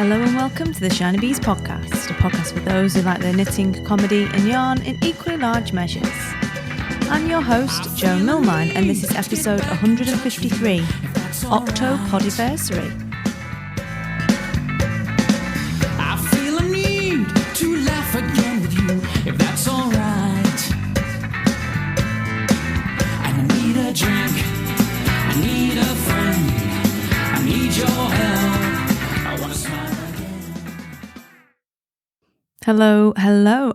Hello and welcome to the Shinybees podcast, a podcast for those who like their knitting, comedy and yarn in equally large measures. I'm your host, Jo Millmine, and this is episode 153, Octopodiversary. I feel a need to laugh again with you, if that's alright. I need a drink, I need a friend, I need your help. Hello,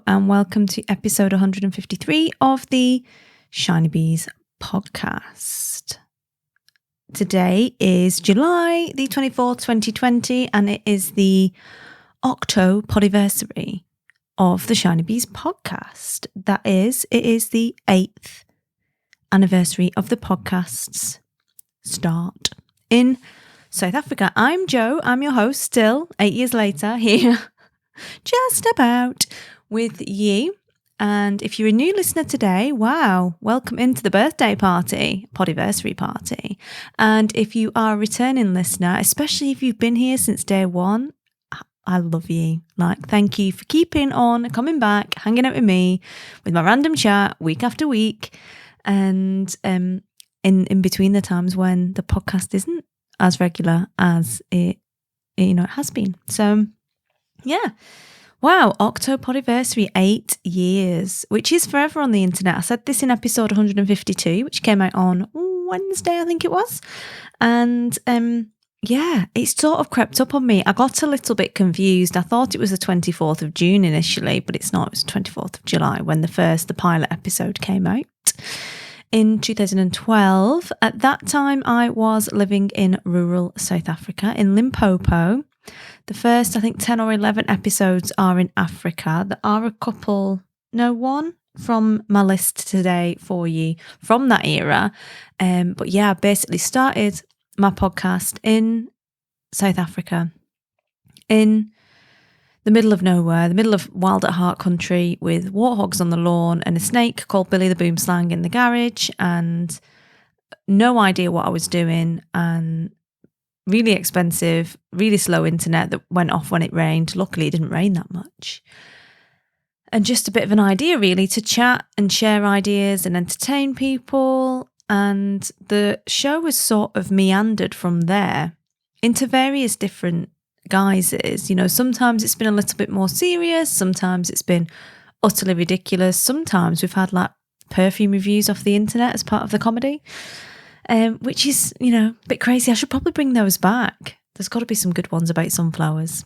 and welcome to episode 153 of the Shinybees podcast. Today is July the 24th, 2020, and it is the Octopodiversary of the Shinybees podcast. That is, it is the 8th anniversary of the podcast's start in South Africa. I'm Jo, I'm your host still, 8 years later, here. Just about with you. And if you're a new listener today, wow, welcome into the birthday party, podiversary party. And if you are a returning listener, especially if you've been here since day one, I love you. Thank you for keeping on, coming back, hanging out with me, with my random chat week after week. And in between the times when the podcast isn't as regular as it has been. So yeah. Wow. Octopodiversary, 8 years, which is forever on the internet. I said this in episode 152, which came out on Wednesday, I think it was. And it's sort of crept up on me. I got a little bit confused. I thought it was the 24th of June initially, but it's not. It was the 24th of July when the pilot episode came out in 2012. At that time, I was living in rural South Africa, in Limpopo. The first, I think, 10 or 11 episodes are in Africa. There are one from my list today for you from that era. But yeah, I basically started my podcast in South Africa, in the middle of nowhere, the middle of wild at heart country, with warthogs on the lawn and a snake called Billy the Boomslang in the garage, and no idea what I was doing, and really expensive, really slow internet that went off when it rained. Luckily, it didn't rain that much. And just a bit of an idea, really, to chat and share ideas and entertain people. And the show has sort of meandered from there into various different guises. Sometimes it's been a little bit more serious. Sometimes it's been utterly ridiculous. Sometimes we've had perfume reviews off the internet as part of the comedy. Which is, a bit crazy. I should probably bring those back. There's got to be some good ones about sunflowers,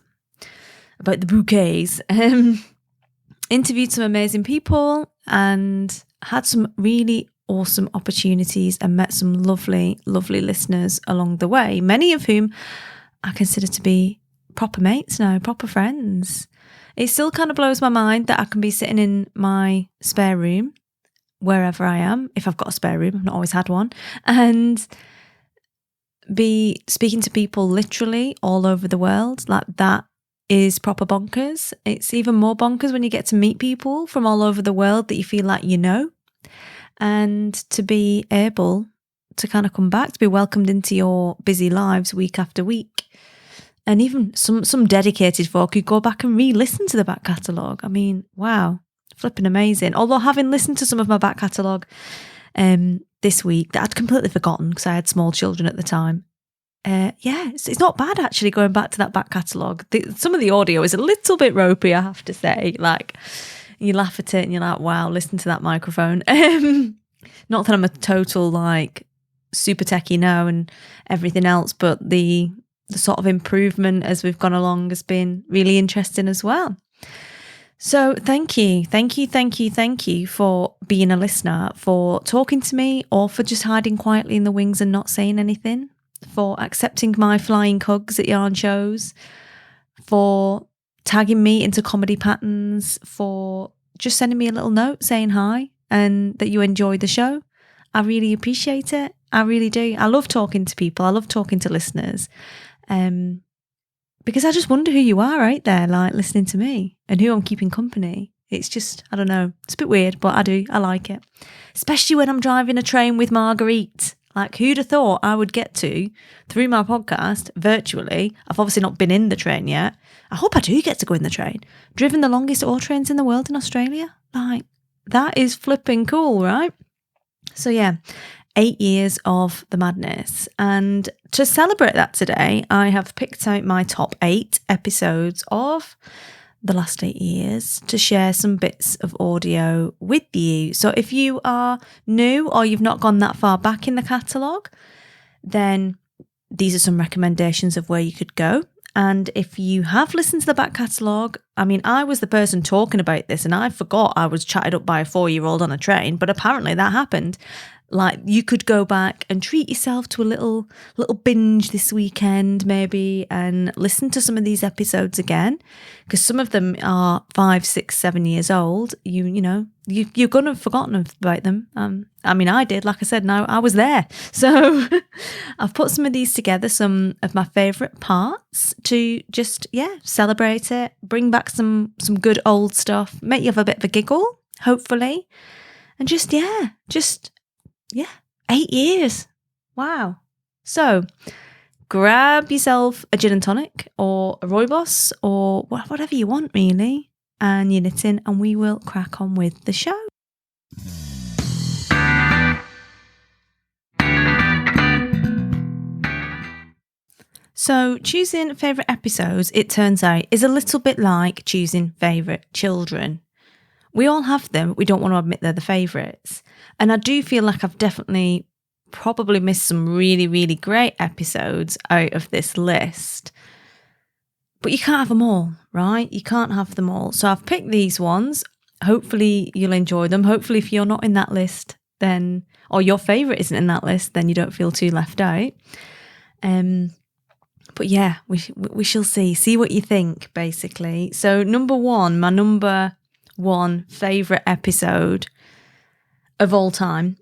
about the bouquets. Interviewed some amazing people and had some really awesome opportunities and met some lovely, lovely listeners along the way, many of whom I consider to be proper mates now, proper friends. It still kind of blows my mind that I can be sitting in my spare room, wherever I am, if I've got a spare room, I've not always had one, and be speaking to people literally all over the world. That is proper bonkers. It's even more bonkers when you get to meet people from all over the world that you feel like and to be able to kind of come back, to be welcomed into your busy lives week after week. And even some dedicated folk who go back and re-listen to the back catalogue. I mean, wow. Flipping amazing. Although having listened to some of my back catalogue this week that I'd completely forgotten because I had small children at the time. It's not bad actually going back to that back catalogue. Some of the audio is a little bit ropey, I have to say. You laugh at it and you're like, wow, listen to that microphone. Not that I'm a total super techie now and everything else, but the sort of improvement as we've gone along has been really interesting as well. So thank you for being a listener, for talking to me, or for just hiding quietly in the wings and not saying anything, for accepting my flying hugs at yarn shows, for tagging me into comedy patterns, for just sending me a little note saying hi and that you enjoyed the show. I really appreciate it. I really do. I love talking to people. I love talking to listeners. Because I just wonder who you are out there, listening to me and who I'm keeping company. It's just, I don't know, it's a bit weird, but I like it. Especially when I'm driving a train with Marguerite. Like, who'd have thought I would get to, through my podcast, virtually? I've obviously not been in the train yet. I hope I do get to go in the train. Driven the longest all trains in the world in Australia. Like, that is flipping cool, right? So yeah, 8 years of the madness. And to celebrate that today, I have picked out my top 8 episodes of the last 8 years to share some bits of audio with you. So if you are new or you've not gone that far back in the catalogue, then these are some recommendations of where you could go. And if you have listened to the back catalogue, I mean, I was the person talking about this and I forgot I was chatted up by a 4-year-old on a train, but apparently that happened. Like, you could go back and treat yourself to a little binge this weekend maybe and listen to some of these episodes again, because some of them are 5, 6, 7 years old. You're gonna have forgotten about them. I mean, I did, like I said, now I was there. So I've put some of these together, some of my favourite parts to just, celebrate it, bring back some good old stuff, make you have a bit of a giggle, hopefully. And just 8 years. Wow. So grab yourself a gin and tonic or a rooibos or whatever you want, really, and your knitting, and we will crack on with the show. So choosing favourite episodes, it turns out, is a little bit like choosing favourite children. We all have them, but we don't want to admit they're the favourites. And I do feel like I've definitely probably missed some really, really great episodes out of this list. But you can't have them all, right? You can't have them all. So I've picked these ones. Hopefully you'll enjoy them. Hopefully if you're not in that list, then, or your favourite isn't in that list, then you don't feel too left out. But yeah, we shall see. See what you think, basically. So my number one favourite episode of all time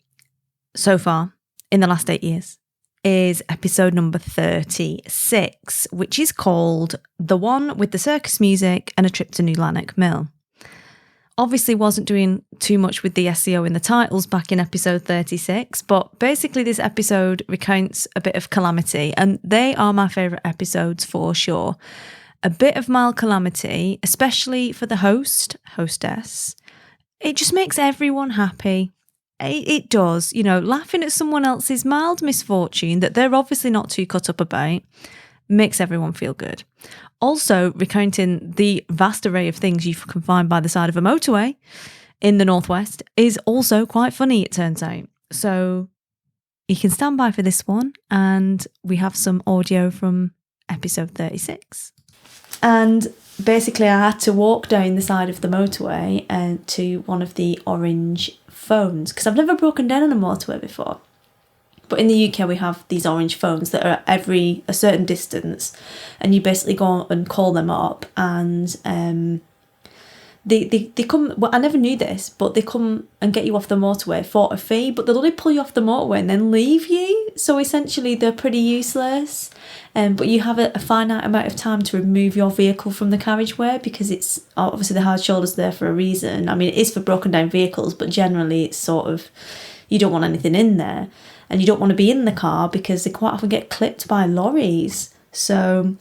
so far in the last 8 years is episode number 36, which is called The One with the Circus Music and a Trip to New Lanark Mill. Obviously wasn't doing too much with the SEO in the titles back in episode 36, but basically this episode recounts a bit of calamity, and they are my favourite episodes for sure. A bit of mild calamity, especially for the hostess. It just makes everyone happy. It does, laughing at someone else's mild misfortune that they're obviously not too cut up about makes everyone feel good. Also, recounting the vast array of things you can find by the side of a motorway in the northwest is also quite funny, it turns out. So you can stand by for this one, and we have some audio from episode 36. And basically I had to walk down the side of the motorway to one of the orange phones, because I've never broken down on a motorway before. But in the UK we have these orange phones that are every a certain distance, and you basically go and call them up, and they come. Well, I never knew this, but they come and get you off the motorway for a fee, but they'll only pull you off the motorway and then leave you. So essentially they're pretty useless. But you have a finite amount of time to remove your vehicle from the carriageway, because it's obviously the hard shoulder's there for a reason. I mean, it is for broken down vehicles, but generally it's sort of, you don't want anything in there. And you don't want to be in the car because they quite often get clipped by lorries. So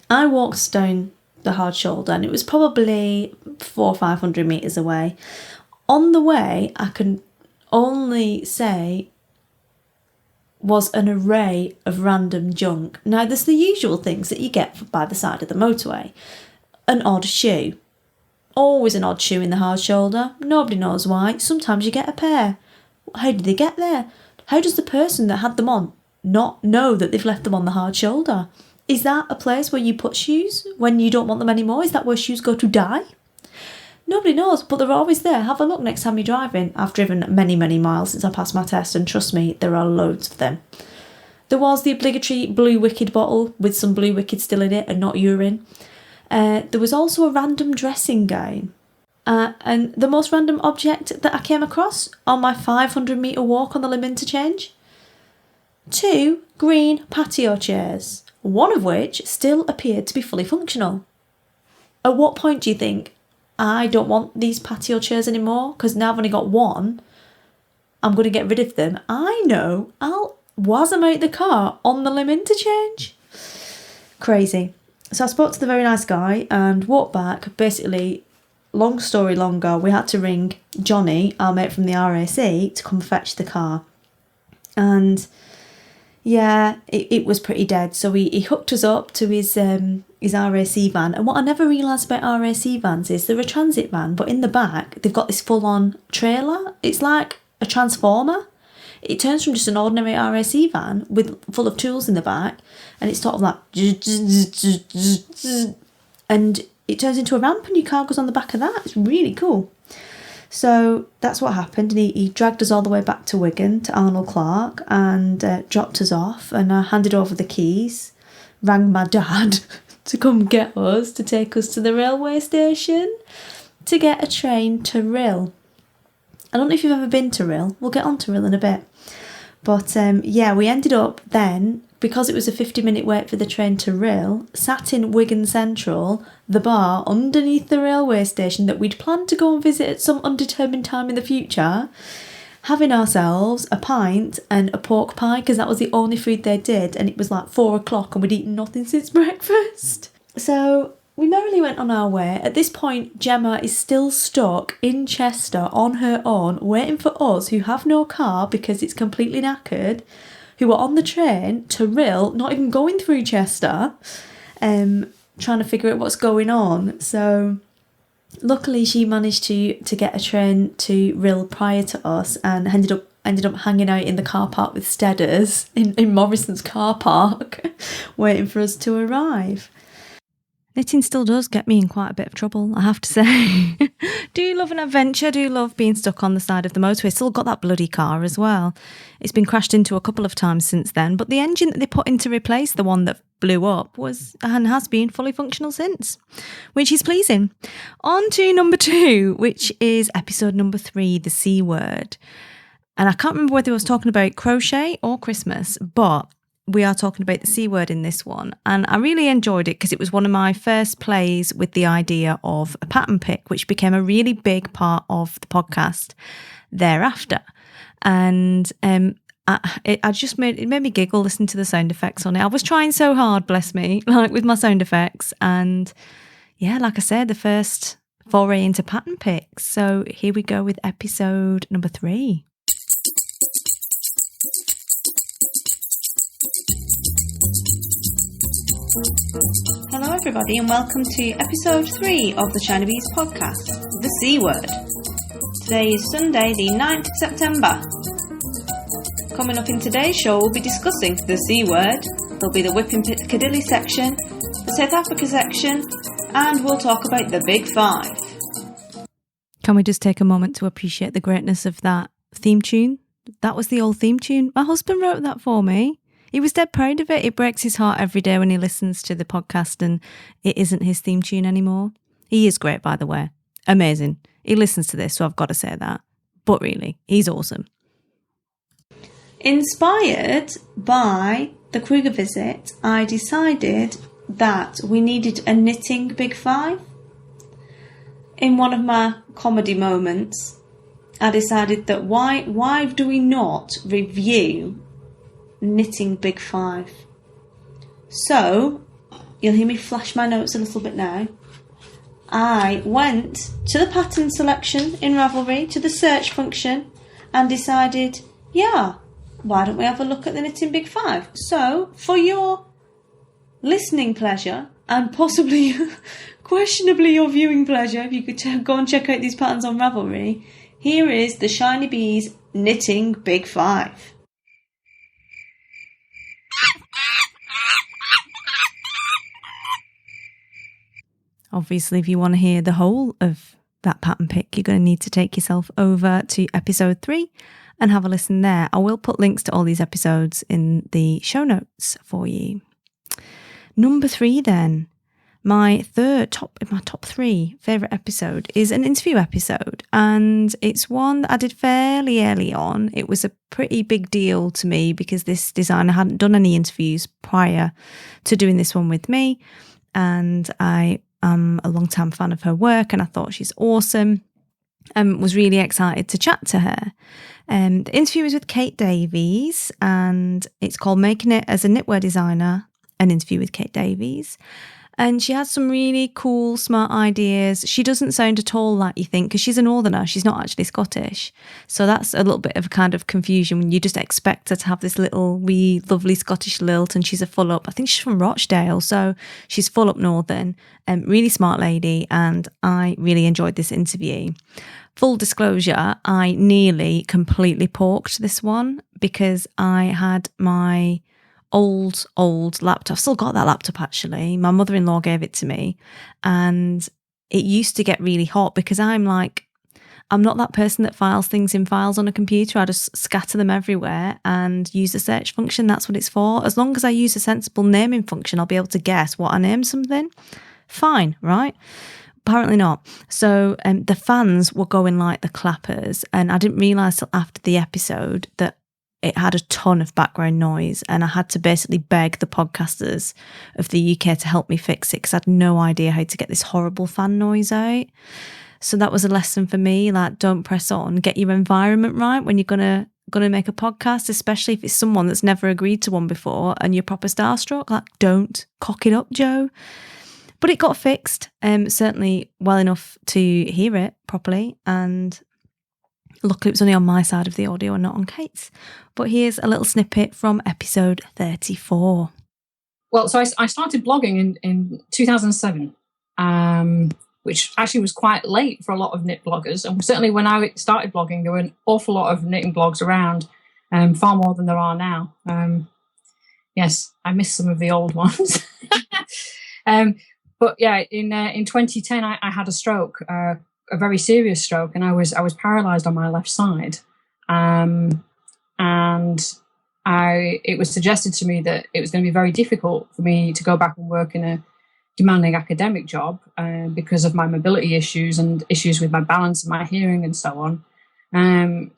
I walked down the hard shoulder, and it was probably 400 or 500 metres away. On the way, I can only say, was an array of random junk. Now, there's the usual things that you get by the side of the motorway. An odd shoe. Always an odd shoe in the hard shoulder. Nobody knows why. Sometimes you get a pair. How did they get there? How does the person that had them on not know that they've left them on the hard shoulder? Is that a place where you put shoes when you don't want them anymore? Is that where shoes go to die? Nobody knows, but they're always there. Have a look next time you're driving. I've driven many, many miles since I passed my test, and trust me, there are loads of them. There was the obligatory Blue Wicked bottle with some Blue Wicked still in it and not urine. There was also a random dressing gown. And the most random object that I came across on my 500 metre walk on the Lim interchange? 2 green patio chairs, one of which still appeared to be fully functional. At what point do you think, I don't want these patio chairs anymore because now I've only got one? I'm going to get rid of them, I know I'll wasamate the car on the limb interchange. Crazy. So I spoke to the very nice guy and walked back. Basically, long story longer, we had to ring Johnny, our mate from the RAC, to come fetch the car. And yeah, it was pretty dead. So he hooked us up to his RAC van. And what I never realised about RAC vans is they're a transit van, but in the back, they've got this full-on trailer. It's like a transformer. It turns from just an ordinary RAC van full of tools in the back, and it's sort of like, and it turns into a ramp and your car goes on the back of that. It's really cool. So that's what happened, and he dragged us all the way back to Wigan, to Arnold Clark, and dropped us off, and I handed over the keys, rang my dad to come get us, to take us to the railway station, to get a train to Rhyl. I don't know if you've ever been to Rhyl. We'll get on to Rhyl in a bit. But yeah, we ended up then, because it was a 50-minute wait for the train to Rhyl, sat in Wigan Central, the bar underneath the railway station that we'd planned to go and visit at some undetermined time in the future, having ourselves a pint and a pork pie, because that was the only food they did, and it was like 4 o'clock and we'd eaten nothing since breakfast. So we merrily went on our way. At this point, Gemma is still stuck in Chester on her own, waiting for us who have no car because it's completely knackered, who are on the train to Rhyl, not even going through Chester, trying to figure out what's going on. So luckily she managed to get a train to Rhyl prior to us, and ended up hanging out in the car park with Steaders in Morrison's car park, waiting for us to arrive. Knitting still does get me in quite a bit of trouble, I have to say. Do love an adventure, do love being stuck on the side of the motorway. Still got that bloody car as well. It's been crashed into a couple of times since then, but the engine that they put in to replace the one that blew up was and has been fully functional since, which is pleasing. On to number 2, which is episode number 3, the C word. And I can't remember whether I was talking about crochet or Christmas, but we are talking about the C word in this one. And I really enjoyed it because it was one of my first plays with the idea of a pattern pick, which became a really big part of the podcast thereafter. And it made me giggle listening to the sound effects on it. I was trying so hard, bless me, like with my sound effects. And yeah, like I said, the first foray into pattern picks. So here we go with episode number 3. Hello everybody and welcome to episode 3 of the Shinybees podcast, the C word. Today is Sunday the 9th of September. Coming up in today's show we'll be discussing the C word, there'll be the Whipping Piccadilly section, the South Africa section, and we'll talk about the Big 5. Can we just take a moment to appreciate the greatness of that theme tune? That was the old theme tune. My husband wrote that for me. He was dead proud of it. It breaks his heart every day when he listens to the podcast and it isn't his theme tune anymore. He is great, by the way. Amazing. He listens to this, so I've got to say that. But really, he's awesome. Inspired by the Kruger visit, I decided that we needed a knitting Big 5. In one of my comedy moments, I decided that why do we not review knitting Big 5? So, you'll hear me flash my notes a little bit now. I went to the pattern selection in Ravelry, to the search function, and decided, yeah, why don't we have a look at the knitting Big 5? So, for your listening pleasure, and possibly, questionably your viewing pleasure, if you could go and check out these patterns on Ravelry, here is the Shinybees knitting Big 5. Obviously, if you want to hear the whole of that pattern pick, you're going to need to take yourself over to episode 3 and have a listen there. I will put links to all these episodes in the show notes for you. Number 3 then. My top 3 favourite episode is an interview episode, and it's one that I did fairly early on. It was a pretty big deal to me because this designer hadn't done any interviews prior to doing this one with me, and I am a long-time fan of her work and I thought she's awesome. Was really excited to chat to her. The interview was with Kate Davies, and it's called Making It as a Knitwear Designer, an interview with Kate Davies. And she has some really cool, smart ideas. She doesn't sound at all like you think, because she's a northerner. She's not actually Scottish. So that's a little bit of a kind of confusion when you just expect her to have this little wee, lovely Scottish lilt, and she's a full up, I think she's from Rochdale. So she's full up northern, really smart lady. And I really enjoyed this interview. Full disclosure, I nearly completely porked this one because I had my old laptop. I've still got that laptop actually. My mother-in-law gave it to me, and it used to get really hot because I'm not that person that files things in files on a computer. I just scatter them everywhere and use the search function. That's what it's for. As long as I use a sensible naming function, I'll be able to guess what I named something. Fine, right? Apparently not. So the fans were going like the clappers, and I didn't realise till after the episode that it had a ton of background noise, and I had to basically beg the podcasters of the UK to help me fix it because I had no idea how to get this horrible fan noise out. So that was a lesson for me, like, don't press on, get your environment right when you're gonna make a podcast, especially if it's someone that's never agreed to one before and you're proper starstruck. Like, don't cock it up, Joe. But it got fixed, certainly well enough to hear it properly, and luckily it was only on my side of the audio and not on Kate's. But here's a little snippet from episode 34. Well, so I started blogging in 2007, which actually was quite late for a lot of knit bloggers. And certainly when I started blogging, there were an awful lot of knitting blogs around, far more than there are now. Yes, I miss some of the old ones. But yeah, in 2010, I had a stroke, a very serious stroke, and I was paralysed on my left side. And it was suggested to me that it was going to be very difficult for me to go back and work in a demanding academic job because of my mobility issues and issues with my balance and my hearing and so on.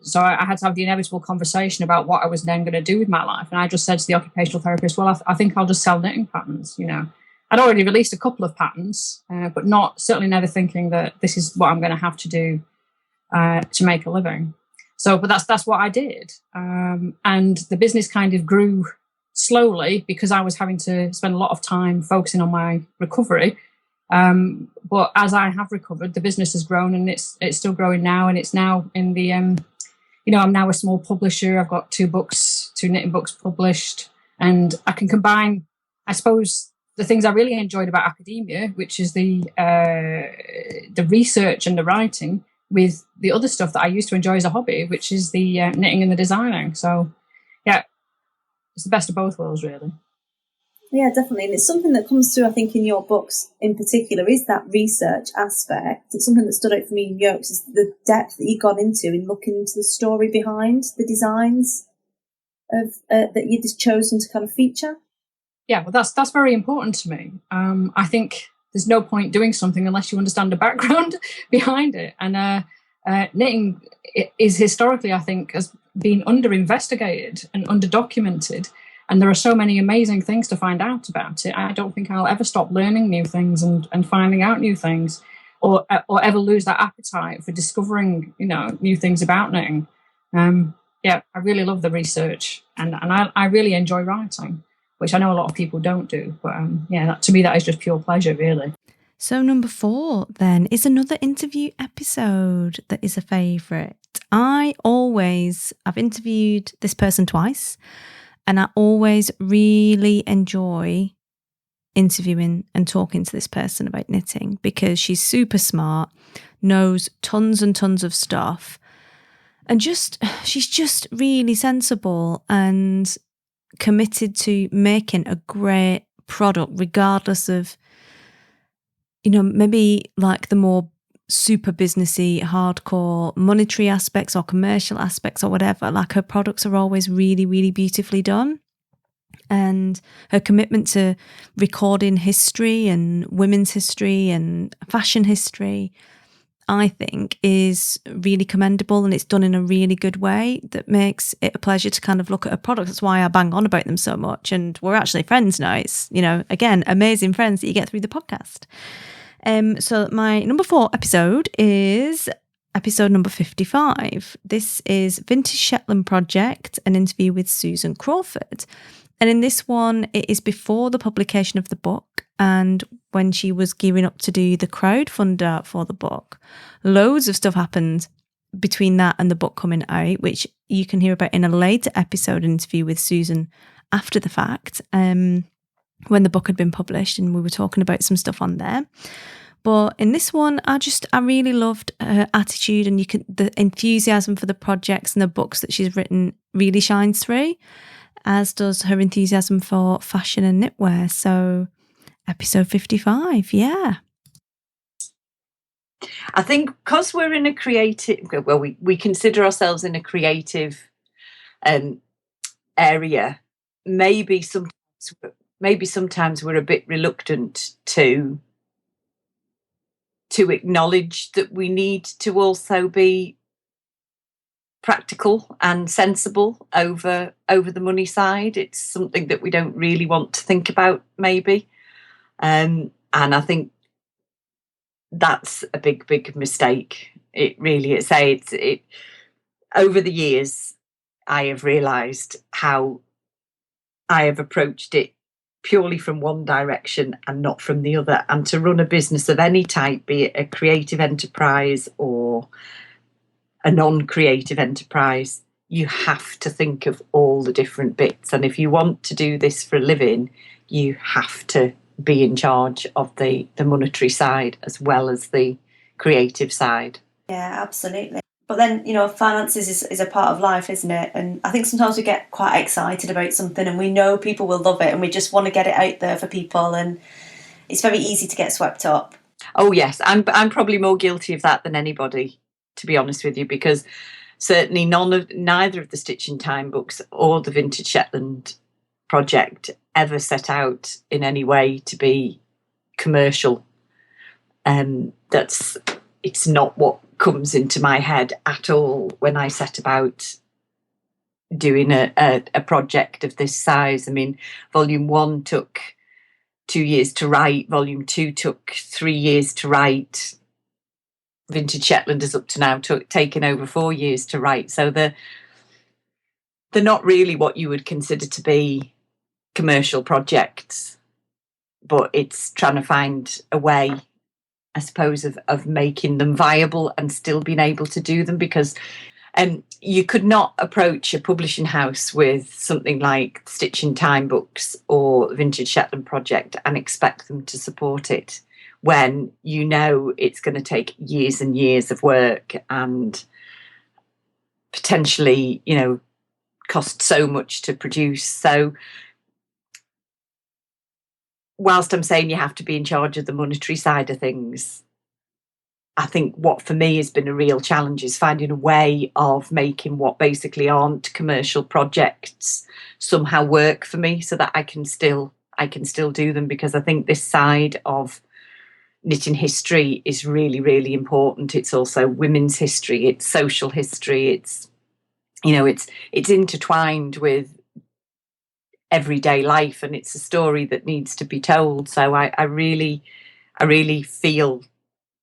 So I had to have the inevitable conversation about what I was then going to do with my life. And I just said to the occupational therapist, well, I think I'll just sell knitting patterns, you know. I'd already released a couple of patterns, but certainly never thinking that this is what I'm going to have to do to make a living. So, but that's what I did. And the business kind of grew slowly because I was having to spend a lot of time focusing on my recovery. But as I have recovered, the business has grown, and it's still growing now. And it's now in the, I'm now a small publisher. I've got two knitting books published, and I can combine, I suppose, the things I really enjoyed about academia, which is the research and the writing, with the other stuff that I used to enjoy as a hobby, which is the knitting and the designing. So, yeah, it's the best of both worlds, really. Yeah, definitely. And it's something that comes through, I think, in your books in particular, is that research aspect. It's something that stood out for me in Yokes, is the depth that you got into in looking into the story behind the designs of that you'd chosen to kind of feature. Yeah, well, that's very important to me. I think there's no point doing something unless you understand the background behind it. And knitting is historically, I think, has been under-investigated and under-documented. And there are so many amazing things to find out about it. I don't think I'll ever stop learning new things and finding out new things, or ever lose that appetite for discovering, new things about knitting. Yeah, I really love the research, and I really enjoy writing, which I know a lot of people don't do. But to me, that is just pure pleasure, really. So number 4 then is another interview episode that is a favourite. I've interviewed this person twice, and I always really enjoy interviewing and talking to this person about knitting because she's super smart, knows tons and tons of stuff, and she's just really sensible and committed to making a great product, regardless of, maybe like the more super businessy, hardcore monetary aspects or commercial aspects or whatever. Like, her products are always really, really beautifully done. And her commitment to recording history and women's history and fashion history, I think, is really commendable, and it's done in a really good way that makes it a pleasure to kind of look at a product. That's why I bang on about them so much. And we're actually friends now. It's, again, amazing friends that you get through the podcast. So my number 4 episode is episode number 55. This is Vintage Shetland Project, an interview with Susan Crawford. And in this one, it is before the publication of the book and when she was gearing up to do the crowdfunder for the book. Loads of stuff happened between that and the book coming out, which you can hear about in a later episode interview with Susan after the fact, when the book had been published, and we were talking about some stuff on there. But in this one, I really loved her attitude, and the enthusiasm for the projects and the books that she's written really shines through, as does her enthusiasm for fashion and knitwear. So episode 55, yeah. I think because we're in a creative, well, we consider ourselves in a creative area, maybe sometimes we're a bit reluctant to acknowledge that we need to also be practical and sensible over the money side. It's something that we don't really want to think about, maybe. And I think that's a big mistake. It really is. It over the years, I have realised how I have approached it purely from one direction and not from the other. And to run a business of any type, be it a creative enterprise or a non-creative enterprise, you have to think of all the different bits. And if you want to do this for a living, you have to be in charge of the monetary side as well as the creative side. Yeah, absolutely. But then, finances is a part of life, isn't it? And I think sometimes we get quite excited about something and we know people will love it and we just want to get it out there for people, and it's very easy to get swept up. Oh yes, I'm probably more guilty of that than anybody, to be honest with you, because certainly neither of the Stitch in Time books or the Vintage Shetland project ever set out in any way to be commercial. It's not what comes into my head at all when I set about doing a project of this size. I mean, volume 1 took 2 years to write, volume 2 took 3 years to write. Vintage Shetland is up to now taken over 4 years to write. So they're not really what you would consider to be commercial projects, but it's trying to find a way, I suppose, of making them viable and still being able to do them, because you could not approach a publishing house with something like Stitch in Time books or Vintage Shetland project and expect them to support it when you know it's going to take years and years of work and potentially, cost so much to produce. So whilst I'm saying you have to be in charge of the monetary side of things, I think what for me has been a real challenge is finding a way of making what basically aren't commercial projects somehow work for me so that I can still do them, because I think this side of knitting history is really, really important. It's also women's history, it's social history, it's intertwined with everyday life, and it's a story that needs to be told. So I really feel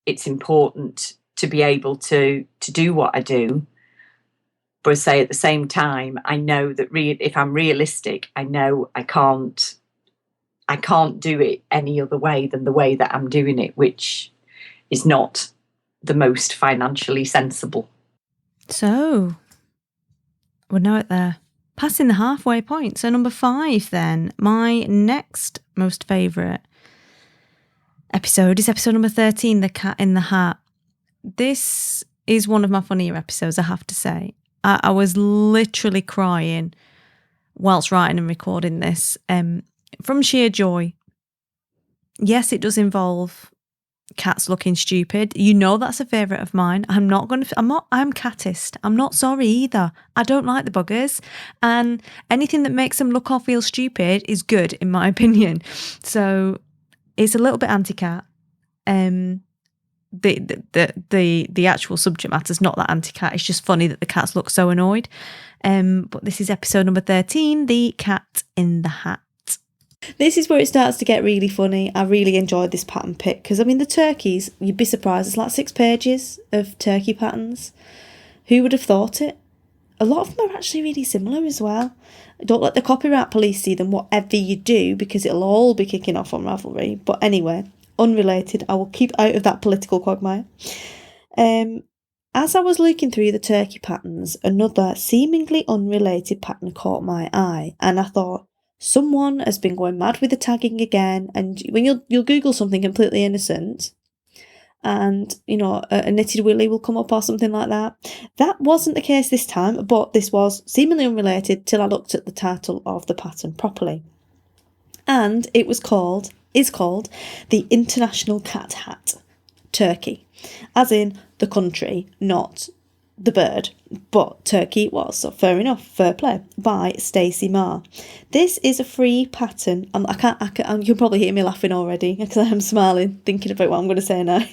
it's important to be able to do what I do. But I say at the same time, I know that if I'm realistic, I know I can't do it any other way than the way that I'm doing it, which is not the most financially sensible. So we're now at the passing the halfway point. So number 5 then, my next most favourite episode is episode number 13, The Cat in the Hat. This is one of my funnier episodes, I have to say. I was literally crying whilst writing and recording this, from sheer joy. Yes, it does involve cats looking stupid. That's a favourite of mine. I'm catist. I'm not sorry either. I don't like the buggers, and anything that makes them look or feel stupid is good in my opinion. So it's a little bit anti-cat. The actual subject matter is not that anti-cat. It's just funny that the cats look so annoyed. But this is episode number 13, The Cat in the Hat. This is where it starts to get really funny. I really enjoyed this pattern pick because, I mean, the turkeys, you'd be surprised, it's like 6 pages of turkey patterns. Who would have thought it? A lot of them are actually really similar as well. Don't let the copyright police see them, whatever you do, because it'll all be kicking off on Ravelry. But anyway, unrelated, I will keep out of that political quagmire. As I was looking through the turkey patterns, another seemingly unrelated pattern caught my eye, and I thought, someone has been going mad with the tagging again. And when you'll Google something completely innocent, and a knitted willy will come up or something like that. That wasn't the case this time, but this was seemingly unrelated till I looked at the title of the pattern properly. And it is called the International Cat Hat Turkey, as in the country, not the bird, but Turkey it was, so fair enough, fair play, by Stacey Marr. This is a free pattern. I can't, you'll probably hear me laughing already because I am smiling, thinking about what I'm going to say now.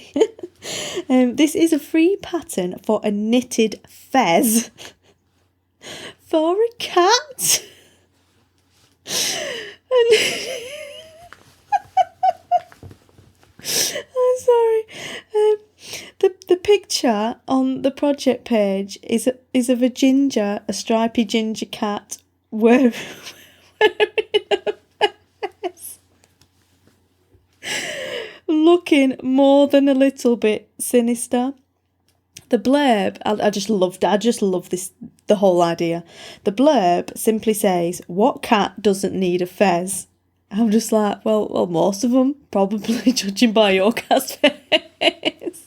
This is a free pattern for a knitted fez for a cat. I'm sorry. The picture on the project page is of a stripy ginger cat wearing a vest, looking more than a little bit sinister. The blurb, I just love this, the whole idea. The blurb simply says, "What cat doesn't need a fez?" I'm just like, well, most of them, probably, judging by your cat's face.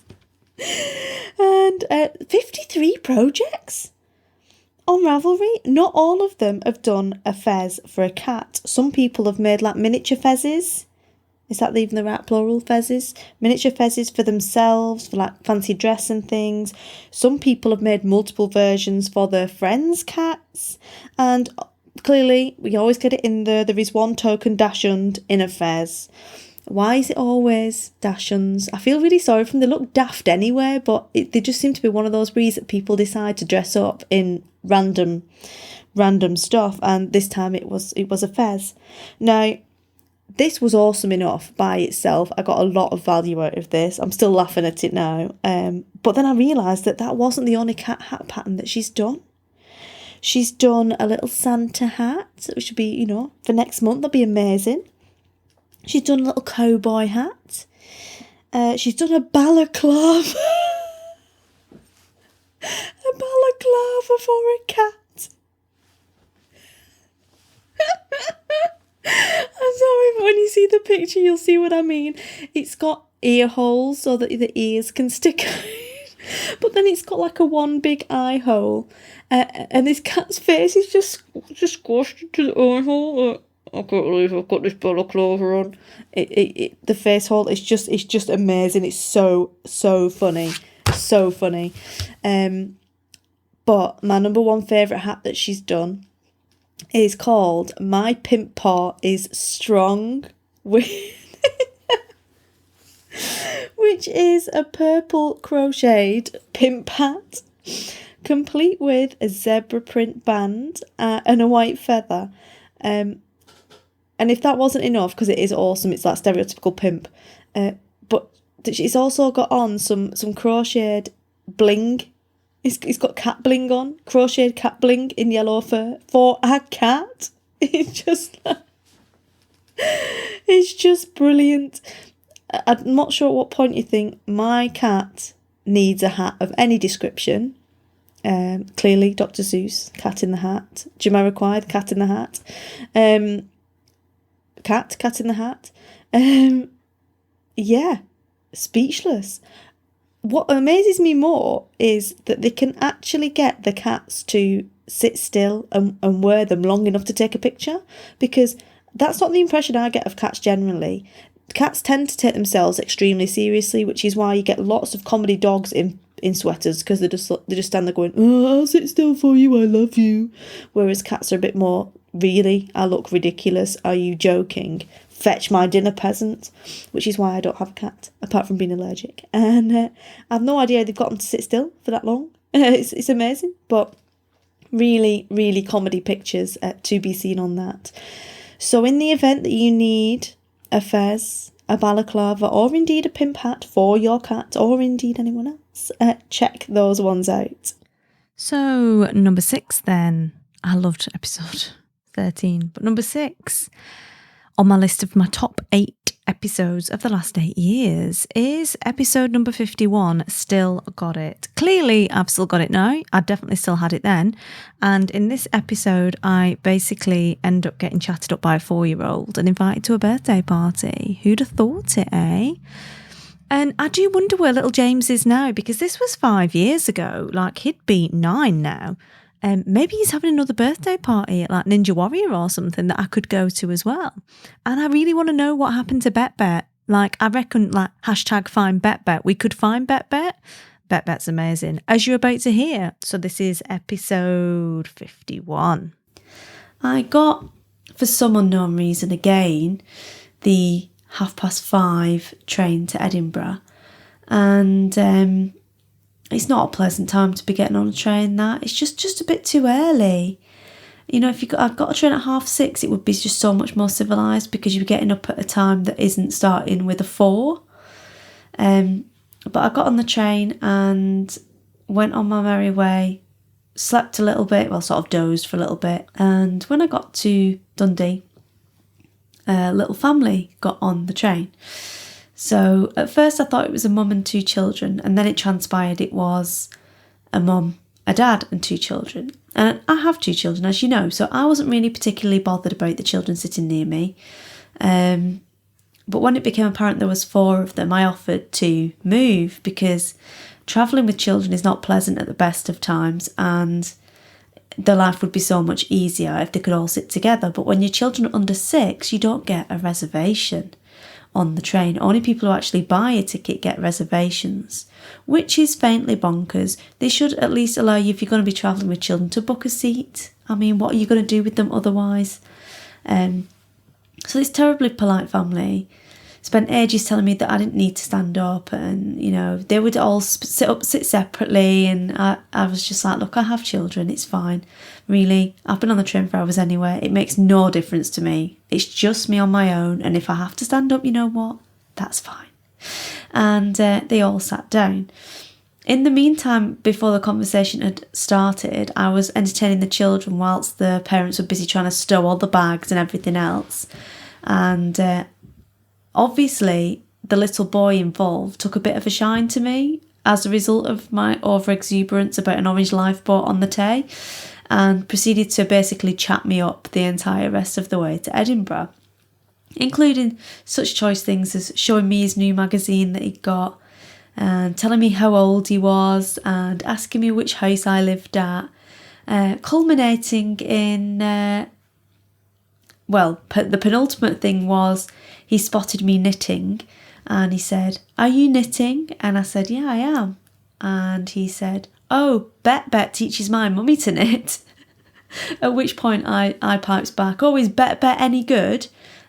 And 53 projects on Ravelry. Not all of them have done a fez for a cat. Some people have made like miniature fezzes. Is that even the right plural, fezzes? Miniature fezzes for themselves, for like fancy dress and things. Some people have made multiple versions for their friends' cats. And clearly, we always get it in there. There is one token dachshund in a fez. Why is it always dachshunds? I feel really sorry for them. They look daft anyway, but they just seem to be one of those breeds that people decide to dress up in random stuff. And this time it was a fez. Now, this was awesome enough by itself. I got a lot of value out of this. I'm still laughing at it now. But then I realised that wasn't the only cat hat pattern that she's done. She's done a little Santa hat, which should be, for next month. That'll be amazing. She's done a little cowboy hat. She's done a balaclava. A balaclava for a cat. I'm sorry, but when you see the picture, you'll see what I mean. It's got ear holes so that the ears can stick out. But then it's got like a one big eye hole. And this cat's face is just squashed into the eye hole. I can't believe I've got this balaclava on. The face hole is just amazing. It's so funny. So funny. But my number one favourite hat that she's done is called My Pimp Paw is Strong, which is a purple crocheted pimp hat, complete with a zebra print band and a white feather. And if that wasn't enough, because it is awesome, it's that stereotypical pimp, but it's also got on some crocheted bling. It's got cat bling on, crocheted cat bling in yellow fur for a cat. It's just brilliant. I'm not sure at what point you think my cat needs a hat of any description. Clearly, Dr. Seuss, Cat in the Hat. Jamiroquai, Cat in the Hat. Cat in the Hat. Yeah, speechless. What amazes me more is that they can actually get the cats to sit still and wear them long enough to take a picture, because that's not the impression I get of cats generally. Cats tend to take themselves extremely seriously, which is why you get lots of comedy dogs in sweaters, because they just stand there going, "Oh, I'll sit still for you, I love you." Whereas cats are a bit more, "Really? I look ridiculous. Are you joking? Fetch my dinner, peasant," which is why I don't have a cat, apart from being allergic. And I have no idea how they've got them to sit still for that long. It's amazing, but really, really comedy pictures to be seen on that. So in the event that you need a fez, a balaclava, or indeed a pimp hat for your cat, or indeed anyone else, check those ones out. So number 6 then. I loved episode 13, but number 6 on my list of my top 8 episodes of the last 8 years is episode number 51, Still Got It. Clearly, I've still got it now. I definitely still had it then. And in this episode, I basically end up getting chatted up by a 4-year-old and invited to a birthday party. Who'd have thought it, eh? And I do wonder where little James is now, because this was 5 years ago. Like, he'd be 9 now. Maybe he's having another birthday party at like Ninja Warrior or something that I could go to as well. And I really want to know what happened to Bet Bet. Like, I reckon, like, hashtag find Bet Bet. We could find Bet Bet. Bet Bet's amazing, as you're about to hear. So this is episode 51. I got, for some unknown reason again, the 5:30 train to Edinburgh. And it's not a pleasant time to be getting on a train. That it's just a bit too early. You know, if I've got a train at 6:30, it would be just so much more civilised, because you're getting up at a time that isn't starting with a 4. But I got on the train and went on my merry way, slept a little bit, well, sort of dozed for a little bit. And when I got to Dundee, a little family got on the train. So at first I thought it was a mum and 2 children, and then it transpired it was a mum, a dad and 2 children. And I have 2 children, as you know, so I wasn't really particularly bothered about the children sitting near me. But when it became apparent there was 4 of them, I offered to move, because travelling with children is not pleasant at the best of times, and the life would be so much easier if they could all sit together. But when your children are under 6, you don't get a reservation on the train. Only people who actually buy a ticket get reservations, which is faintly bonkers. They should at least allow you, if you're going to be travelling with children, to book a seat. I mean, what are you going to do with them otherwise? So this terribly polite family spent ages telling me that I didn't need to stand up, and, you know, they would all sit separately, and I was just like, look, I have children, it's fine. Really, I've been on the train for hours anyway. It makes no difference to me. It's just me on my own, and if I have to stand up, you know what? That's fine. And they all sat down. In the meantime, before the conversation had started, I was entertaining the children whilst the parents were busy trying to stow all the bags and everything else. And obviously, the little boy involved took a bit of a shine to me as a result of my over-exuberance about an orange lifeboat on the Tay, and proceeded to basically chat me up the entire rest of the way to Edinburgh, including such choice things as showing me his new magazine that he'd got, and telling me how old he was, and asking me which house I lived at, culminating in, the penultimate thing was he spotted me knitting, and he said, "Are you knitting?" And I said, "Yeah, I am." And he said, "Oh, Bet teaches my mummy to knit." At which point I piped back, "Oh, is Bet any good?"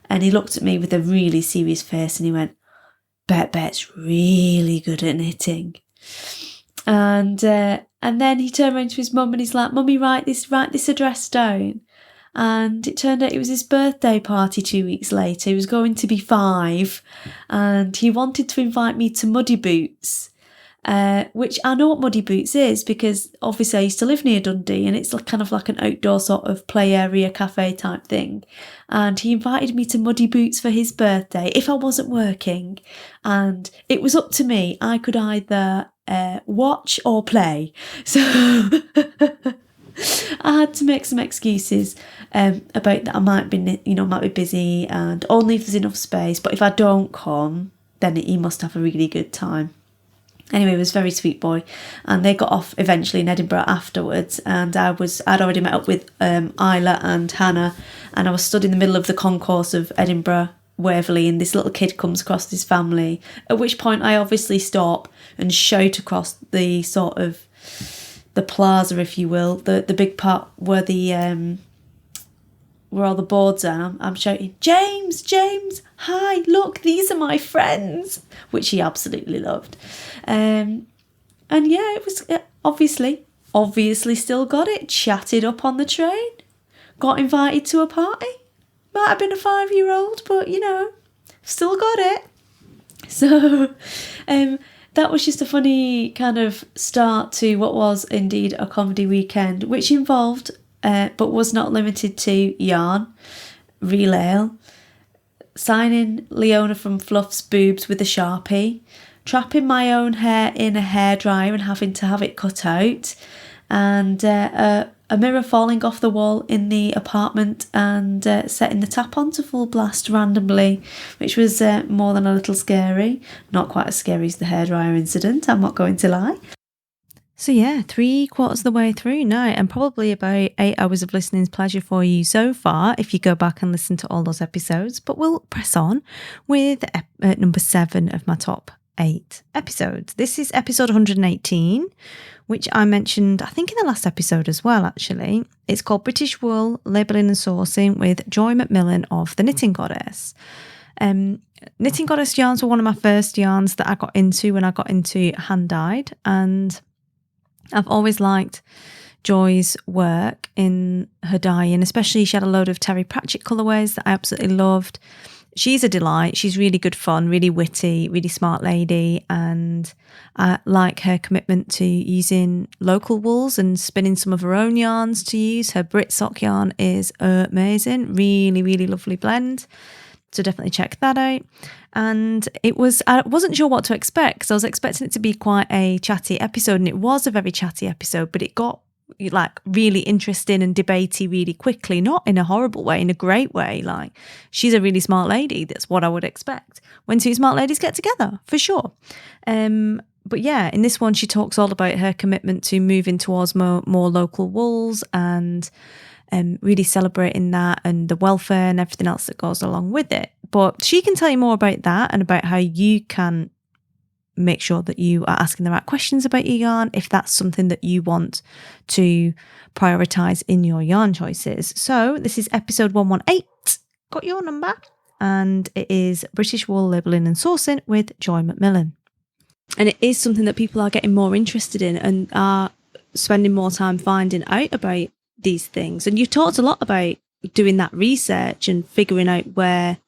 And he looked at me with a really serious face and he went, "Bet's really good at knitting." And then he turned around to his mum and he's like, "Mummy, write this address down." And it turned out it was his birthday party 2 weeks later. He was going to be 5, and he wanted to invite me to Muddy Boots, which I know what Muddy Boots is, because obviously I used to live near Dundee, and it's kind of like an outdoor sort of play area cafe type thing. And he invited me to Muddy Boots for his birthday if I wasn't working, and it was up to me. I could either watch or play. So I had to make some excuses about that I might be busy, and only if there's enough space, but if I don't come, then he must have a really good time. Anyway, he was a very sweet boy, and they got off eventually in Edinburgh afterwards, and I'd already met up with Isla and Hannah, and I was stood in the middle of the concourse of Edinburgh Waverley, and this little kid comes across his family, at which point I obviously stop and shout across the sort of the plaza, if you will, the big part where where all the boards are. I'm shouting, James, hi, look, these are my friends," which he absolutely loved. And yeah, it was obviously still got it, chatted up on the train, got invited to a party. Might have been a 5-year-old, but still got it. So that was just a funny kind of start to what was indeed a comedy weekend, which involved, but was not limited to, yarn, relay, signing Leona from Fluff's boobs with a Sharpie, trapping my own hair in a hairdryer and having to have it cut out, and a mirror falling off the wall in the apartment and setting the tap on to full blast randomly, which was more than a little scary. Not quite as scary as the hairdryer incident, I'm not going to lie. So yeah, 3/4 of the way through now, and probably about 8 hours of listening's pleasure for you so far if you go back and listen to all those episodes. But we'll press on with number 7 of my top 8 episodes. This is episode 118, which I mentioned, I think, in the last episode as well, actually. It's called British Wool, Labelling and Sourcing with Joy McMillan of The Knitting Goddess. Knitting Goddess yarns were one of my first yarns that I got into when I got into hand-dyed, and I've always liked Joy's work in her dyeing, especially she had a load of Terry Pratchett colourways that I absolutely loved. She's a delight. She's really good fun, really witty, really smart lady, and I like her commitment to using local wools and spinning some of her own yarns to use. Her Brit sock yarn is amazing, really, really lovely blend. So definitely check that out. And I wasn't sure what to expect because I was expecting it to be quite a chatty episode, and it was a very chatty episode, but it got like really interesting and debatey really quickly, not in a horrible way, in a great way. Like, she's a really smart lady. That's what I would expect when two smart ladies get together, for sure. But yeah, in this one, she talks all about her commitment to moving towards more local wools and really celebrating that and the welfare and everything else that goes along with it. But she can tell you more about that and about how you can make sure that you are asking the right questions about your yarn if that's something that you want to prioritise in your yarn choices. So this is episode 118, got your number, and it is British Wool Labelling and Sourcing with Joy McMillan. And it is something that people are getting more interested in and are spending more time finding out about these things. And you've talked a lot about doing that research and figuring out where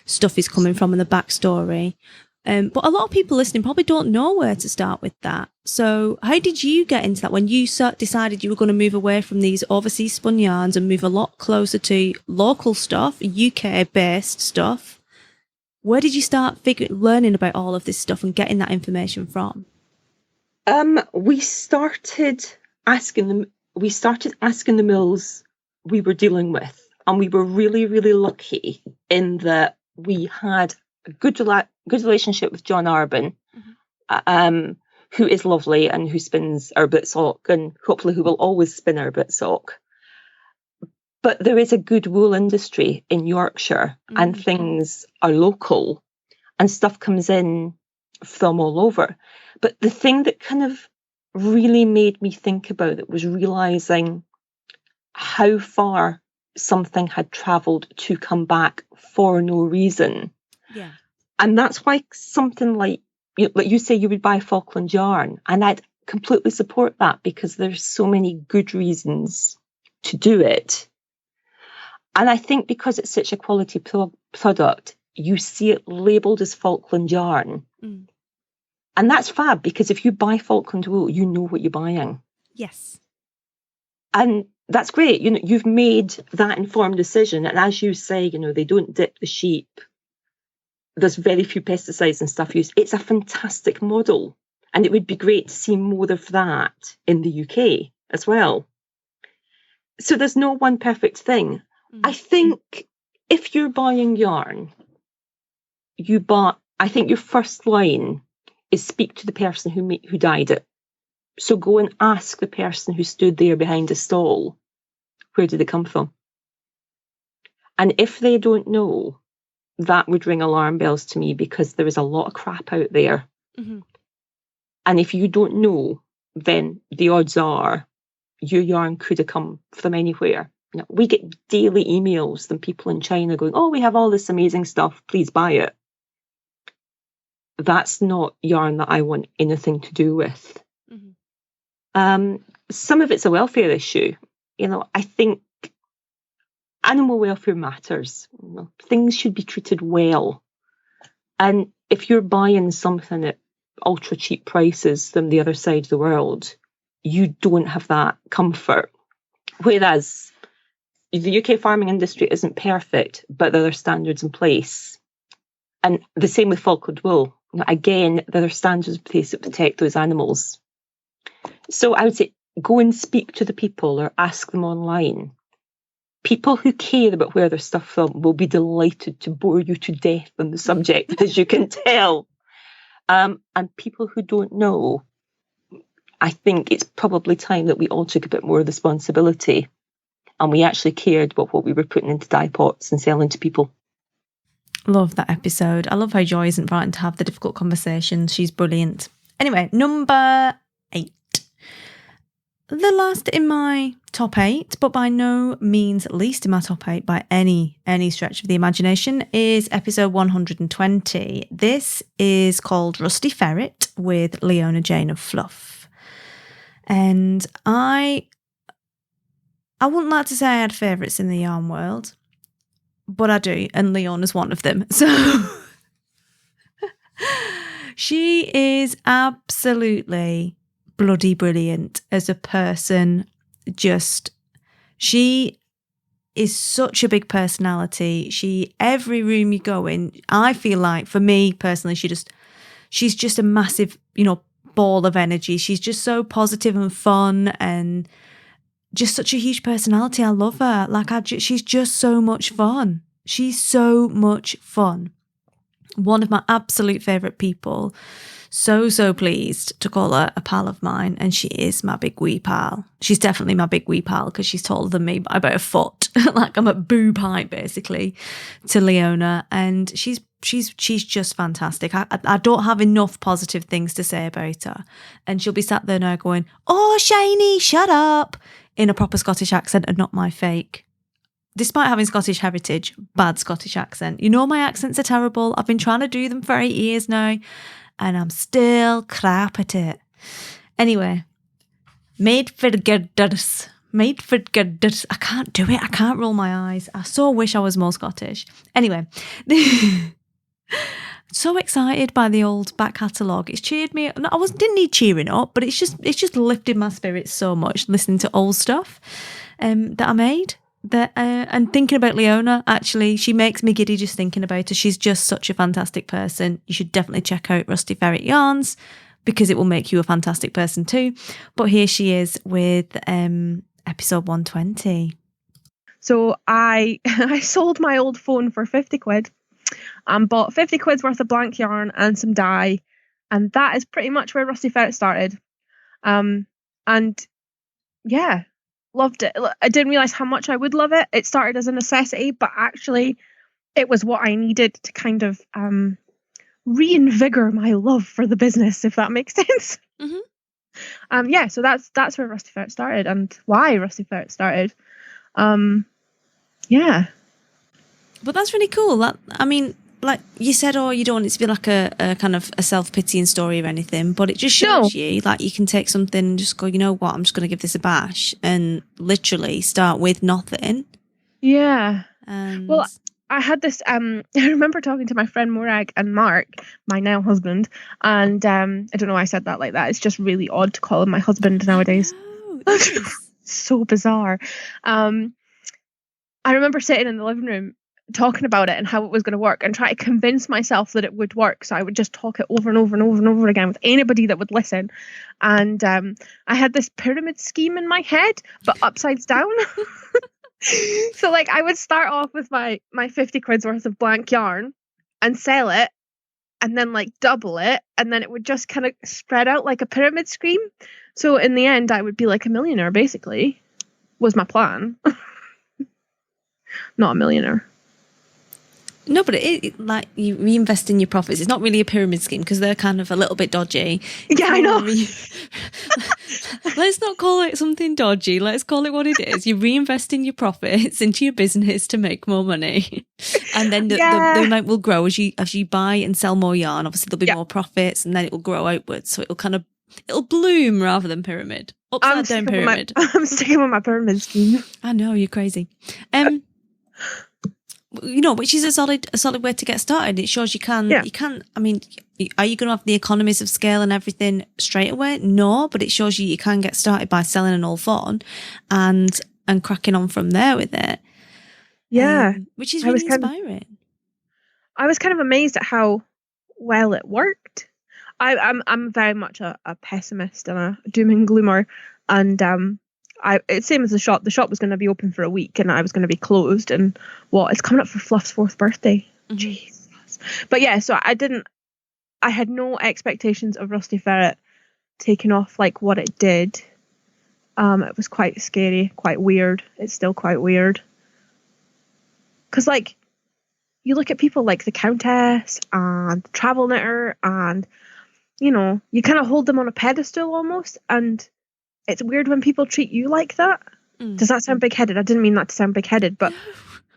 stuff is coming from and the backstory. But a lot of people listening probably don't know where to start with that. So how did you get into that when you decided you were going to move away from these overseas spun yarns and move a lot closer to local stuff, UK-based stuff? Where did you start learning about all of this stuff and getting that information from? We started asking the mills we were dealing with, and we were really, really lucky in that we had a good relationship with John Arbin, who is lovely and who spins our bit sock, and hopefully who will always spin our bit sock. But there is a good wool industry in Yorkshire, and things are local, and stuff comes in from all over. But the thing that kind of really made me think about it was realising how far something had travelled to come back for no reason. Yeah. And that's why something like you say, you would buy Falkland yarn, and I'd completely support that because there's so many good reasons to do it. And I think because it's such a quality product, you see it labelled as Falkland yarn. And that's fab, because if you buy Falkland wool, you know what you're buying. Yes. And that's great. You've made that informed decision. And as you say, they don't dip the sheep. There's very few pesticides and stuff used. It's a fantastic model. And it would be great to see more of that in the UK as well. So there's no one perfect thing. I think if you're buying yarn, I think your first line is speak to the person who dyed it. So go and ask the person who stood there behind a stall, where did it come from? And if they don't know, that would ring alarm bells to me, because there is a lot of crap out there. And if you don't know, then the odds are your yarn could have come from anywhere. We get daily emails from people in China going, oh, we have all this amazing stuff, please buy it. That's not yarn that I want anything to do with. Some of it's a welfare issue. I think animal welfare matters. You know, things should be treated well. And if you're buying something at ultra cheap prices from the other side of the world, you don't have that comfort. Whereas the UK farming industry isn't perfect, but there are standards in place. And the same with Falkland wool. You know, again, there are standards in place that protect those animals. So I would say go and speak to the people or ask them online. People who care about where their stuff from will be delighted to bore you to death on the subject, as you can tell. And people who don't know, I think it's probably time that we all took a bit more responsibility and we actually cared about what we were putting into dye pots and selling to people. Love that episode. I love how Joy isn't frightened to have the difficult conversations. She's brilliant. Anyway, number 8. The last in my top 8, but by no means least in my top 8 by any stretch of the imagination, is episode 120. This is called Rusty Ferret with Leona Jane of Fluff. And I wouldn't like to say I had favourites in the yarn world, but I do, and Leona's one of them. So she is absolutely bloody brilliant as a person. She is such a big personality. Every room you go in, I feel like, for me personally, she's just a massive, ball of energy. She's just so positive and fun and just such a huge personality. I love her. She's just so much fun. She's so much fun. One of my absolute favourite people. So pleased to call her a pal of mine, and she is my big wee pal. She's definitely my big wee pal because she's taller than me by about a foot. Like I'm at boob height basically to Leona, and she's just fantastic. I don't have enough positive things to say about her, and she'll be sat there now going, "Oh, Shiny, shut up," in a proper Scottish accent and not my fake. Despite having Scottish heritage, bad Scottish accent. My accents are terrible. I've been trying to do them for 8 years now, and I'm still crap at it. Anyway, made for girders. I can't do it. I can't roll my eyes. I so wish I was more Scottish. Anyway, so excited by the old back catalogue. It's cheered me. Didn't need cheering up, but it's just lifted my spirits so much listening to old stuff that I made. And thinking about Leona, actually, she makes me giddy just thinking about her. She's just such a fantastic person. You should definitely check out Rusty Ferret Yarns because it will make you a fantastic person too. But here she is with episode 120. So I sold my old phone for 50 quid and bought 50 quid's worth of blank yarn and some dye, and that is pretty much where Rusty Ferret started. And yeah, loved it. I didn't realise how much I would love it. It started as a necessity, but actually it was what I needed to kind of reinvigor my love for the business, if that makes sense. Mm-hmm. So that's where Rusty Ferret started and why Rusty Ferret started. Yeah. But that's really cool. Like you said, you don't want it to be like a kind of a self-pitying story or anything, but it just shows you, like, you can take something and just go, you know what, I'm just going to give this a bash and literally start with nothing. Yeah. Well, I had this, I remember talking to my friend Morag and Mark, my now husband, and I don't know why I said that like that. It's just really odd to call him my husband nowadays. So bizarre. I remember sitting in the living room talking about it and how it was going to work and try to convince myself that it would work. So I would just talk it over and over and over and over again with anybody that would listen. And I had this pyramid scheme in my head, but upside down. So like I would start off with my 50 quid's worth of blank yarn and sell it and then like double it. And then it would just kind of spread out like a pyramid scheme. So in the end, I would be like a millionaire, basically, was my plan. Not a millionaire. No, but it like you reinvest in your profits. It's not really a pyramid scheme because they're kind of a little bit dodgy. Yeah, I know. Let's not call it something dodgy. Let's call it what it is. You reinvest in your profits into your business to make more money, and then the amount will grow as you buy and sell more yarn. Obviously, there'll be more profits, and then it will grow outwards. So it'll bloom rather than pyramid. Upside down pyramid. I'm sticking with my pyramid scheme. I know, you're crazy. You know, which is a solid way to get started. It shows you can. I mean, are you going to have the economies of scale and everything straight away? No, but it shows you can get started by selling an old phone and cracking on from there with it. Yeah, which is really inspiring. I was kind of amazed at how well it worked. I'm very much a pessimist and a doom and gloomer, and it's same as the shop. The shop was going to be open for a week, and I was going to be closed. And it's coming up for Fluff's 4th birthday. Mm-hmm. Jesus. But yeah, so I had no expectations of Rusty Ferret taking off like what it did. It was quite scary, quite weird. It's still quite weird. Because, like, you look at people like the Countess and Travel Knitter, and, you know, you kind of hold them on a pedestal almost, and it's weird when people treat you like that. Does that sound big-headed? I didn't mean that to sound big-headed, but,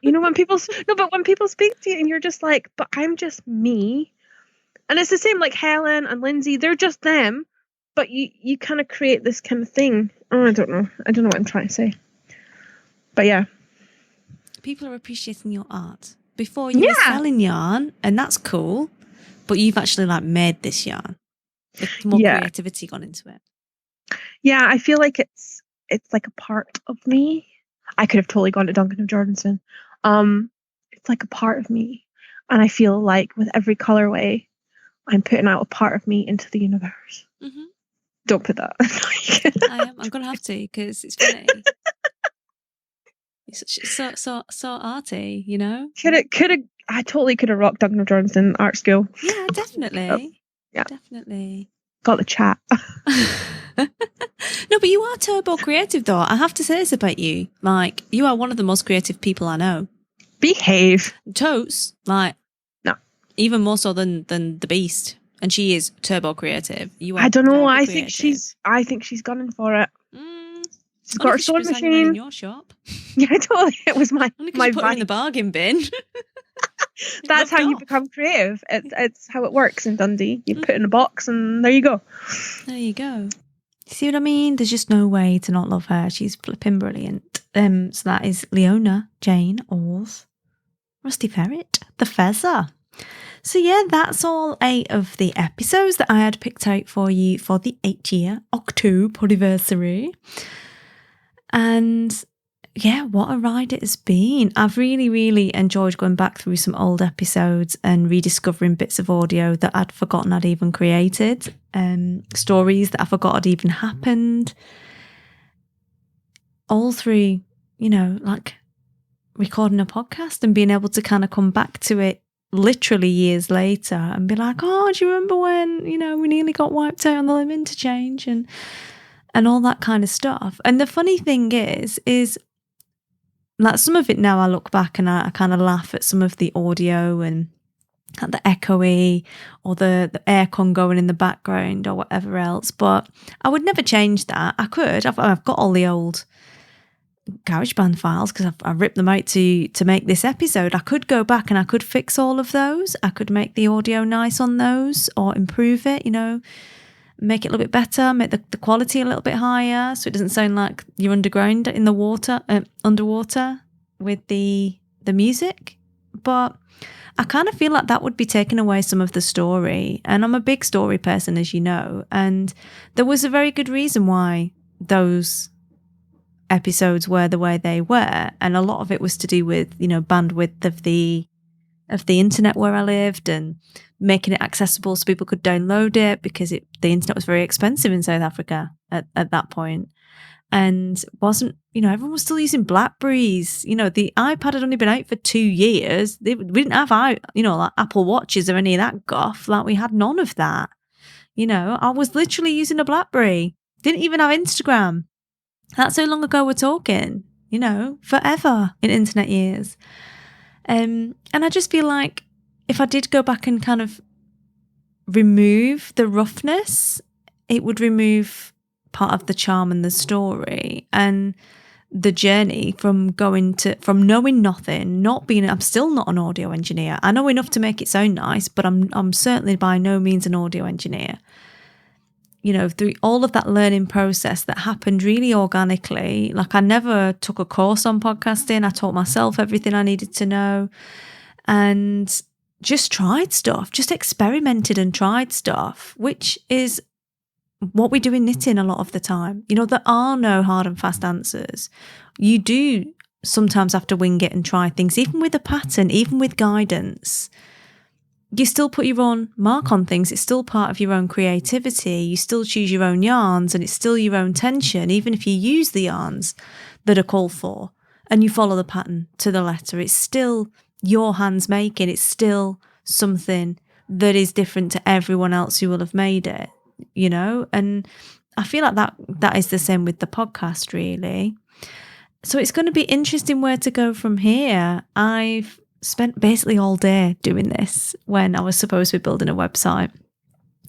you know, when people speak to you and you're just like, but I'm just me. And it's the same like Helen and Lindsay, they're just them, but you kind of create this kind of thing. Oh, I don't know what I'm trying to say. But yeah. People are appreciating your art. Before you were selling yarn, and that's cool, but you've actually like made this yarn. With more creativity gone into it. Yeah, I feel like it's like a part of me. I could have totally gone to Duncan of Jordanson. It's like a part of me. And I feel like with every colorway, I'm putting out a part of me into the universe. Mm-hmm. Don't put that. I'm going to have to, because it's funny. It's so arty, you know? I totally could have rocked Duncan of Jordanson art school. Yeah, definitely. Yeah. Definitely. Got the chat. No, but you are turbo creative, though. I have to say this about you. Like, you are one of the most creative people I know. Behave. Totes. Like, no. Even more so than the Beast. And she is turbo creative. You are. I don't know. I think she's gunning for it. She's got her sewing machine in your shop. Yeah, totally. It was my put her in the bargain bin. That's how you become creative. It's how it works in Dundee. You put in a box and there you go. There you go. See what I mean? There's just no way to not love her. She's flipping brilliant. So that is Leona Jane Orr's Rusty Ferret, the Fezzer. So yeah, that's all 8 of the episodes that I had picked out for you for the 8-year Octopodiversary. And yeah, what a ride it has been. I've really, really enjoyed going back through some old episodes and rediscovering bits of audio that I'd forgotten I'd even created, stories that I forgot had even happened. All through, you know, like recording a podcast and being able to kind of come back to it literally years later and be like, oh, do you remember when, you know, we nearly got wiped out on the Lim interchange and all that kind of stuff. And the funny thing is like some of it now I look back and I kind of laugh at some of the audio and at the echoey or the aircon going in the background or whatever else. But I would never change that. I could. I've got all the old GarageBand files because I've ripped them out to make this episode. I could go back and I could fix all of those. I could make the audio nice on those or improve it, you know, make it a little bit better, make the quality a little bit higher so it doesn't sound like you're underground in the water, underwater with the music. But I kind of feel like that would be taking away some of the story. And I'm a big story person, as you know. And there was a very good reason why those episodes were the way they were. And a lot of it was to do with, you know, bandwidth of the internet where I lived and making it accessible so people could download it because the internet was very expensive in South Africa at that point. And wasn't, you know, everyone was still using Blackberries. You know, the iPad had only been out for 2 years. We didn't have, you know, like Apple Watches or any of that guff. Like, we had none of that. You know, I was literally using a Blackberry. Didn't even have Instagram. That's how long ago we're talking, you know, forever in internet years. And I just feel like if I did go back and kind of remove the roughness, it would remove part of the charm and the story and the journey from knowing nothing, I'm still not an audio engineer. I know enough to make it sound nice, but I'm certainly by no means an audio engineer. through all of that learning process that happened really organically. Like, I never took a course on podcasting. I taught myself everything I needed to know and just tried stuff, just experimented and tried stuff, which is what we do in knitting a lot of the time. There are no hard and fast answers. You do sometimes have to wing it and try things, even with a pattern, even with guidance. You still put your own mark on things. It's still part of your own creativity. You still choose your own yarns, and it's still your own tension, even if you use the yarns that are called for and you follow the pattern to the letter. It's still your hands making. It's still something that is different to everyone else who will have made it, and I feel like that is the same with the podcast, really. So it's going to be interesting where to go from here. I've spent basically all day doing this when I was supposed to be building a website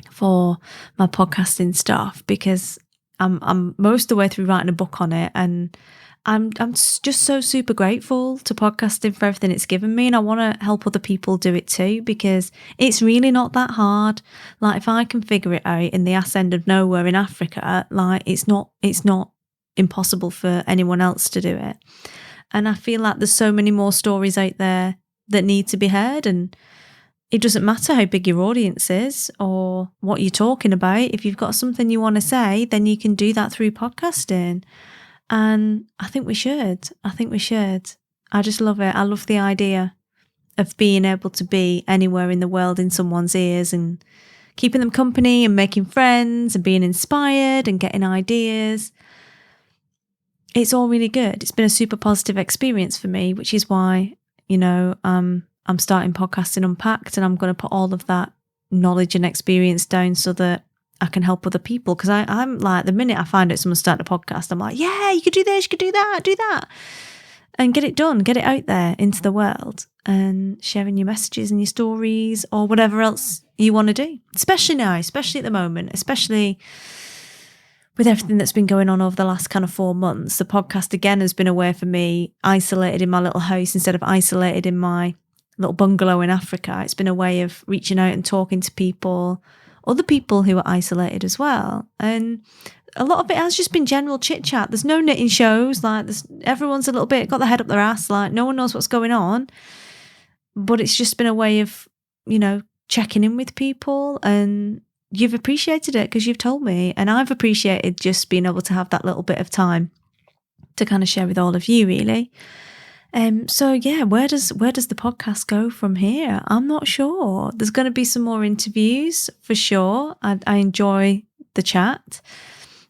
for my podcasting stuff, because I'm most of the way through writing a book on it, and I'm just so super grateful to podcasting for everything it's given me, and I want to help other people do it too, because it's really not that hard. Like, if I can figure it out in the ass end of nowhere in Africa, like, it's not impossible for anyone else to do it. And I feel like there's so many more stories out there that need to be heard, and it doesn't matter how big your audience is or what you're talking about. If you've got something you want to say, then you can do that through podcasting. And I think we should. I just love it. I love the idea of being able to be anywhere in the world in someone's ears and keeping them company and making friends and being inspired and getting ideas. It's all really good. It's been a super positive experience for me, which is why, I'm starting Podcasting Unpacked, and I'm going to put all of that knowledge and experience down so that I can help other people. Because I'm like, the minute I find out someone's starting a podcast, I'm like, yeah, you could do this, you could do that, and get it done, get it out there into the world, and sharing your messages and your stories or whatever else you want to do. Especially now, especially at the moment, especially with everything that's been going on over the last kind of 4 months. The podcast again has been a way for me, isolated in my little house instead of isolated in my little bungalow in Africa. It's been a way of reaching out and talking to people, other people who are isolated as well. And a lot of it has just been general chit chat. There's no knitting shows. Like, everyone's a little bit got their head up their ass. Like, no one knows what's going on. But it's just been a way of, checking in with people, and you've appreciated it because you've told me, and I've appreciated just being able to have that little bit of time to kind of share with all of you, really. So yeah, where does the podcast go from here? I'm not sure. There's going to be some more interviews for sure. I enjoy the chat,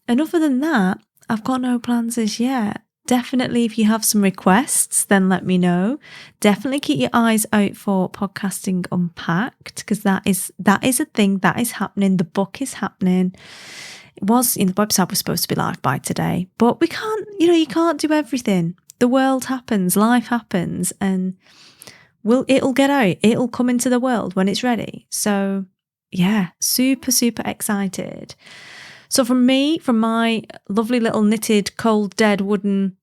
and other than that, I've got no plans as yet. Definitely, if you have some requests, then let me know. Definitely keep your eyes out for Podcasting Unpacked, because that is a thing that is happening. The book is happening. The website was supposed to be live by today, but we can't, you can't do everything. The world happens, life happens, and it'll get out. It'll come into the world when it's ready. So yeah, super, super excited. So from my lovely little knitted, cold, dead, wooden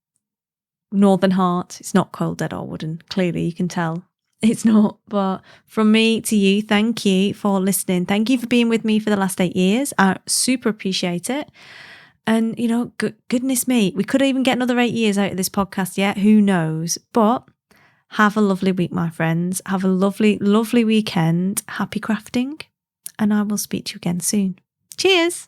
northern heart, it's not cold, dead or wooden, clearly you can tell it's not, but from me to you, thank you for listening. Thank you for being with me for the last 8 years. I super appreciate it. And, goodness me, we could even get another 8 years out of this podcast yet. Who knows? But have a lovely week, my friends. Have a lovely, lovely weekend. Happy crafting. And I will speak to you again soon. Cheers.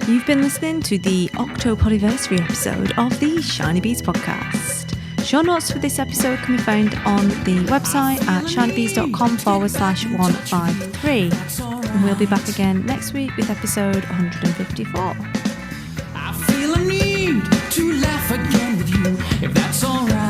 You've been listening to the Octopodiversary episode of the Shinybees podcast. Show notes for this episode can be found on the website at shinybees.com/153. And we'll be back again next week with episode 154. I feel a need to laugh again with you, if that's alright.